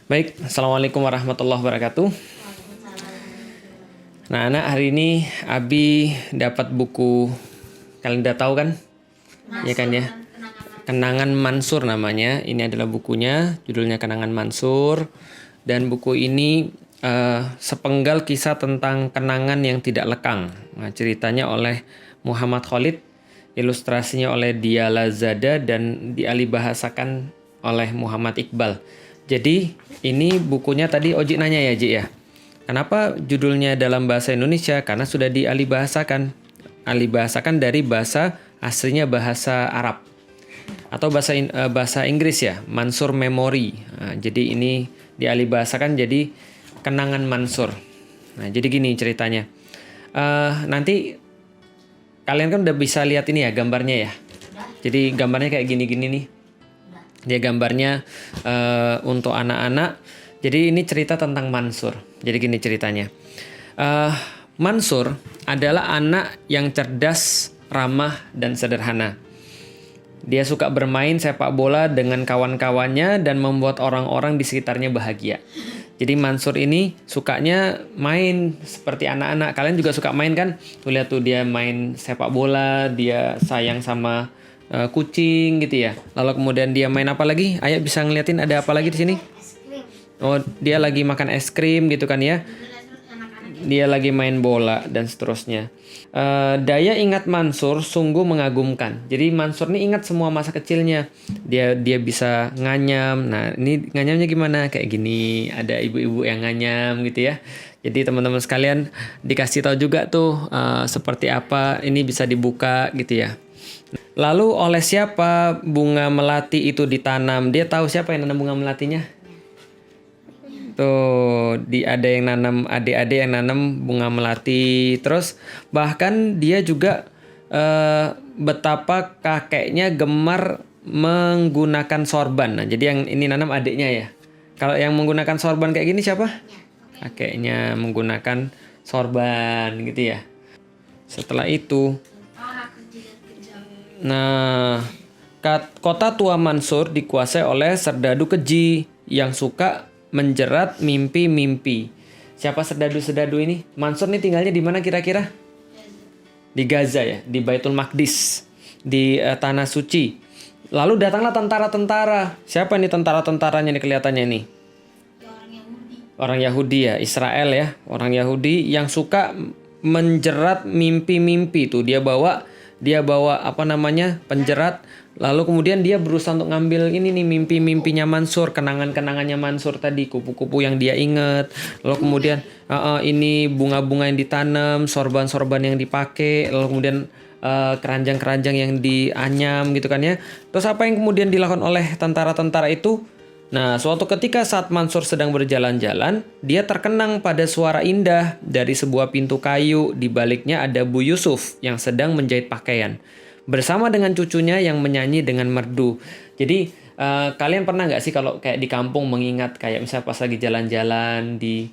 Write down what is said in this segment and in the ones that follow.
Baik, Assalamualaikum warahmatullahi wabarakatuh. Nah, anak hari ini Abi dapat buku, kalian udah tahu kan? Ya kan ya? Kenangan Mansur namanya. Ini adalah bukunya, judulnya Kenangan Mansur. Dan buku ini sepenggal kisah tentang kenangan yang tidak lekang. Nah, ceritanya oleh Muhammad Khalid, ilustrasinya oleh Dia Lazada dan dialihbahasakan oleh Muhammad Iqbal. Jadi ini bukunya tadi Oji nanya ya Ji ya. Kenapa judulnya dalam bahasa Indonesia? Karena sudah dialihbahasakan. Alihbahasakan dari bahasa aslinya bahasa Arab atau bahasa Inggris ya, Mansur Memory. Nah, jadi ini dialihbahasakan jadi Kenangan Mansur. Nah, jadi gini ceritanya. Nanti kalian kan udah bisa lihat ini ya gambarnya ya. Jadi gambarnya kayak gini-gini nih. Dia gambarnya untuk anak-anak. Jadi ini cerita tentang Mansur. Jadi gini ceritanya. Mansur adalah anak yang cerdas, ramah, dan sederhana. Dia suka bermain sepak bola dengan kawan-kawannya dan membuat orang-orang di sekitarnya bahagia. Jadi Mansur ini sukanya main seperti anak-anak. Kalian juga suka main kan? Tuh lihat tuh dia main sepak bola, dia sayang sama kucing gitu ya. Lalu kemudian dia main apa lagi? Ayah bisa ngeliatin ada apa lagi di sini? Oh, dia lagi makan es krim gitu kan ya. Dia lagi main bola dan seterusnya. Daya ingat Mansur sungguh mengagumkan. Jadi Mansur nih ingat semua masa kecilnya. Dia bisa nganyam. Nah, ini nganyamnya gimana? Kayak gini, ada ibu-ibu yang nganyam gitu ya. Jadi teman-teman sekalian dikasih tahu juga tuh seperti apa ini bisa dibuka gitu ya. Lalu oleh siapa bunga melati itu ditanam? Dia tahu siapa yang nanam bunga melatinya? Tuh, ada yang nanam, adik-adik yang nanam bunga melati. Terus bahkan dia juga betapa kakeknya gemar menggunakan sorban. Nah, jadi yang ini nanam adiknya ya. Kalau yang menggunakan sorban kayak gini siapa? Kakeknya menggunakan sorban gitu ya. Setelah itu, nah, kota tua Mansur dikuasai oleh serdadu keji yang suka menjerat mimpi-mimpi. Siapa serdadu-serdadu ini? Mansur nih tinggalnya di mana kira-kira? Di Gaza ya, di Baitul Maqdis, di Tanah Suci. Lalu datanglah tentara-tentara. Siapa nih tentara-tentaranya nih kelihatannya nih? Orang Yahudi ya, Israel ya, orang Yahudi yang suka menjerat mimpi-mimpi tuh. Dia bawa apa namanya? Penjerat. Lalu kemudian dia berusaha untuk ngambil ini nih mimpi-mimpinya Mansur, kenangan-kenangannya Mansur tadi, kupu-kupu yang dia ingat. Lalu kemudian ini bunga-bunga yang ditanam, sorban-sorban yang dipakai, lalu kemudian keranjang-keranjang yang dianyam gitu kan ya. Terus apa yang kemudian dilakukan oleh tentara-tentara itu? Nah, suatu ketika saat Mansur sedang berjalan-jalan, dia terkenang pada suara indah dari sebuah pintu kayu. Di baliknya ada Bu Yusuf yang sedang menjahit pakaian bersama dengan cucunya yang menyanyi dengan merdu. Jadi kalian pernah nggak sih kalau kayak di kampung mengingat kayak misalnya pas lagi jalan-jalan di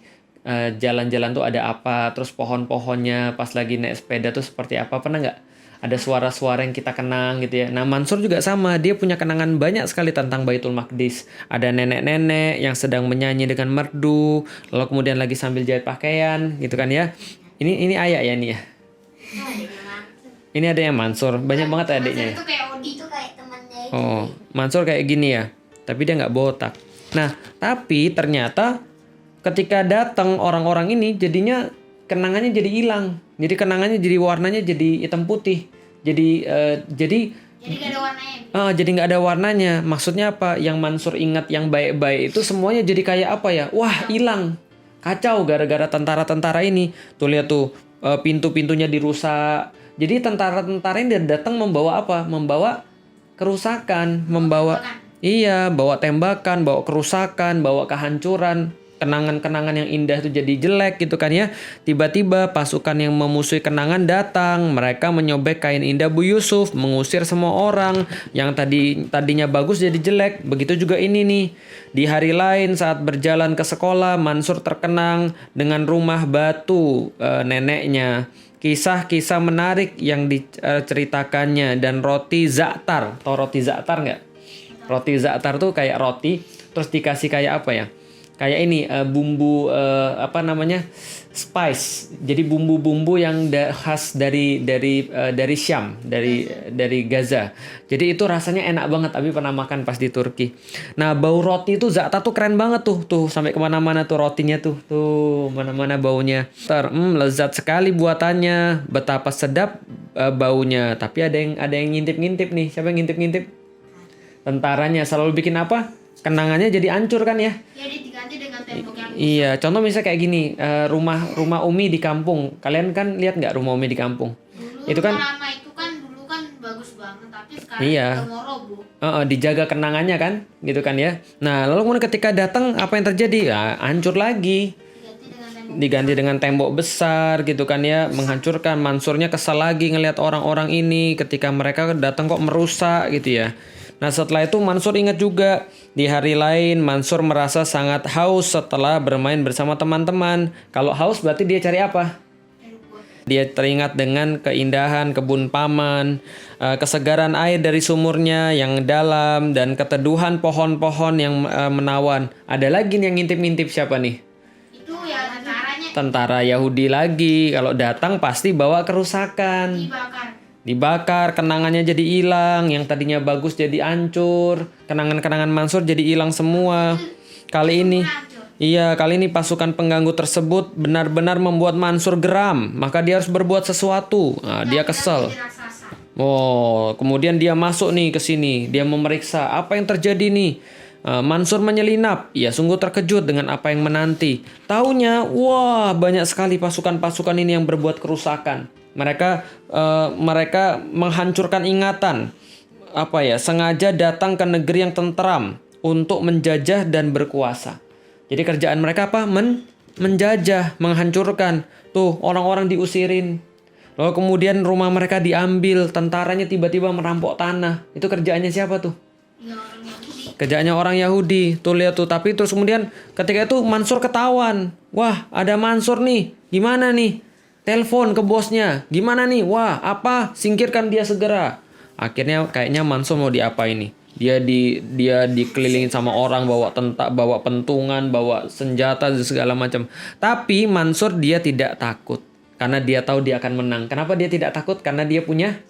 jalan-jalan tuh ada apa, terus pohon-pohonnya pas lagi naik sepeda tuh seperti apa, pernah nggak? Ada suara-suara yang kita kenang gitu ya. Nah Mansur juga sama, dia punya kenangan banyak sekali tentang Baitul Maqdis. Ada nenek-nenek yang sedang menyanyi dengan merdu, lalu kemudian lagi sambil jahit pakaian gitu kan ya. Ini ayah ya nih ya. Ini ada yang Mansur, banyak banget adiknya. Mansur itu kayak Odi itu kayak temannya itu. Oh, Mansur kayak gini ya, tapi dia nggak botak. Nah, tapi ternyata ketika datang orang-orang ini, jadinya kenangannya jadi hilang. Jadi kenangannya jadi warnanya jadi hitam putih. Jadi nggak ada warnanya. jadi nggak ada warnanya. Maksudnya apa? Yang Mansur ingat yang baik-baik itu semuanya jadi kayak apa ya? Wah, hilang. Kacau gara-gara tentara-tentara ini. Tuh lihat tuh, pintu-pintunya dirusak. Jadi tentara-tentara ini datang membawa apa? Membawa kerusakan, bawa tembakan, bawa kerusakan, bawa kehancuran. Kenangan-kenangan yang indah itu jadi jelek gitu kan ya. Tiba-tiba pasukan yang memusuhi kenangan datang. Mereka menyobek kain indah Bu Yusuf, mengusir semua orang yang tadinya bagus jadi jelek. Begitu juga ini nih. Di hari lain saat berjalan ke sekolah, Mansur terkenang dengan rumah batu neneknya. Kisah-kisah menarik yang diceritakannya dan roti za'atar. Tahu roti za'atar nggak? Roti za'atar tuh kayak roti terus dikasih kayak apa ya? kayak ini bumbu apa namanya, spice. Jadi bumbu-bumbu yang khas dari Syam, dari Gaza. Jadi itu rasanya enak banget. Abi pernah makan pas di Turki. Nah, bau roti itu Za'atar tuh keren banget tuh sampai kemana-mana tuh rotinya tuh mana-mana baunya. Lezat sekali buatannya, betapa sedap baunya. Tapi ada yang ngintip-ngintip nih. Siapa yang ngintip-ngintip? Tentaranya selalu bikin apa? Kenangannya jadi hancur kan ya? Ya diganti dengan tembok yang Iya, contoh misalnya kayak gini, rumah Umi di kampung. Kalian kan lihat nggak rumah Umi di kampung? dulu. Itu kan Lama itu kan dulu kan bagus banget, tapi sekarang iya. udah mau roboh. Dijaga kenangannya kan, gitu kan ya. Nah, lalu kemudian ketika datang apa yang terjadi? Ya, hancur lagi. Diganti dengan tembok besar gitu kan ya, menghancurkan. Mansurnya kesal lagi ngelihat orang-orang ini ketika mereka datang kok merusak gitu ya. Nah, setelah itu Mansur ingat juga di hari lain Mansur merasa sangat haus setelah bermain bersama teman-teman. Kalau haus berarti dia cari apa? Dia teringat dengan keindahan kebun paman, kesegaran air dari sumurnya yang dalam, dan keteduhan pohon-pohon yang menawan. Ada lagi nih yang ngintip-ngintip siapa nih? Itu ya tentaranya Tentara Yahudi lagi. Kalau datang pasti bawa kerusakan. Dibakar, kenangannya jadi hilang, yang tadinya bagus jadi hancur, kenangan-kenangan Mansur jadi hilang semua. Kali ini pasukan pengganggu tersebut benar-benar membuat Mansur geram, maka dia harus berbuat sesuatu. Nah, dia kesel. Oh, kemudian dia masuk nih ke sini, dia memeriksa apa yang terjadi nih. Mansur menyelinap, ia sungguh terkejut dengan apa yang menanti. Taunya, wah, banyak sekali pasukan-pasukan ini yang berbuat kerusakan. Mereka menghancurkan ingatan, sengaja datang ke negeri yang tentram untuk menjajah dan berkuasa. Jadi kerjaan mereka apa? Menjajah, menghancurkan. Tuh, orang-orang diusirin. Lalu kemudian rumah mereka diambil, tentaranya tiba-tiba merampok tanah. Itu kerjaannya siapa tuh? Kerjaannya orang Yahudi. Tuh lihat tuh, tapi terus kemudian ketika itu Mansur ketahuan. Wah, ada Mansur nih. Gimana nih? Telepon ke bosnya. Gimana nih? Wah, apa? Singkirkan dia segera. Akhirnya kayaknya Mansur mau diapain nih? Dia dikelilingin sama orang, bawa bawa pentungan, bawa senjata dan segala macam. Tapi Mansur dia tidak takut karena dia tahu dia akan menang. Kenapa dia tidak takut? Karena dia punya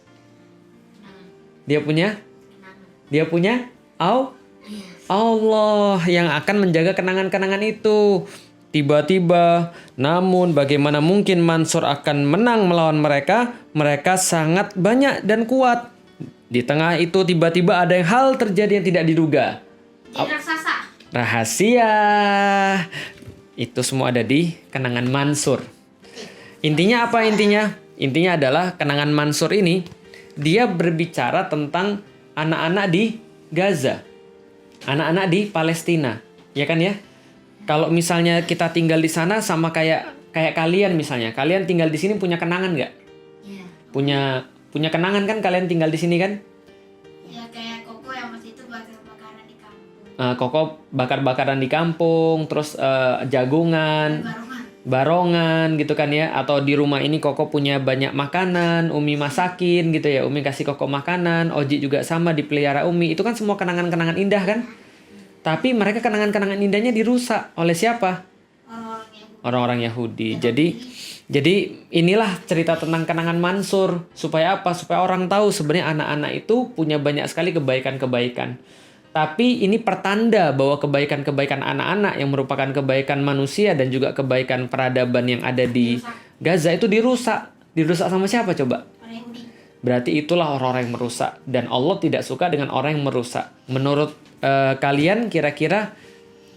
Allah yang akan menjaga kenangan-kenangan itu. Tiba-tiba, namun bagaimana mungkin Mansur akan menang melawan mereka? Mereka sangat banyak dan kuat. Di tengah itu tiba-tiba ada hal terjadi yang tidak diduga. raksasa. Rahasia. Itu semua ada di kenangan Mansur. Intinya apa intinya? Intinya adalah kenangan Mansur ini dia berbicara tentang anak-anak di Gaza. Anak-anak di Palestina. Ya kan ya? Kalau misalnya kita tinggal di sana sama kayak kalian misalnya. Kalian tinggal di sini punya kenangan nggak? Iya. Punya kenangan kan kalian tinggal di sini kan? Ya kayak Koko yang waktu itu bakar-bakaran di kampung. Koko bakar-bakaran di kampung, terus jagungan, barongan gitu kan ya. Atau di rumah ini Koko punya banyak makanan, Umi masakin gitu ya. Umi kasih Koko makanan, Oji juga sama dipelihara Umi. Itu kan semua kenangan-kenangan indah kan? Tapi mereka kenangan-kenangan indahnya dirusak oleh siapa? Orang-orang Yahudi. Jadi inilah cerita tentang kenangan Mansur. Supaya apa? Supaya orang tahu sebenarnya anak-anak itu punya banyak sekali kebaikan-kebaikan. Tapi ini pertanda bahwa kebaikan-kebaikan anak-anak yang merupakan kebaikan manusia dan juga kebaikan peradaban yang ada di Gaza itu dirusak. Dirusak sama siapa coba? Berarti itulah orang-orang yang merusak. Dan Allah tidak suka dengan orang yang merusak. Menurut kalian kira-kira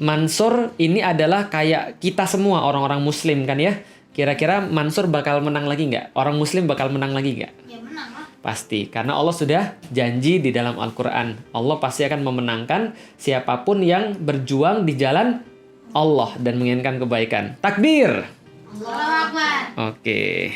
Mansur ini adalah kayak kita semua orang-orang Muslim kan ya? Kira-kira Mansur bakal menang lagi nggak? Orang Muslim bakal menang lagi nggak? Ya menang lah. Pasti, karena Allah sudah janji di dalam Al-Quran. Allah pasti akan memenangkan siapapun yang berjuang di jalan Allah dan menginginkan kebaikan. Takbir! Allahu Akbar. Oke.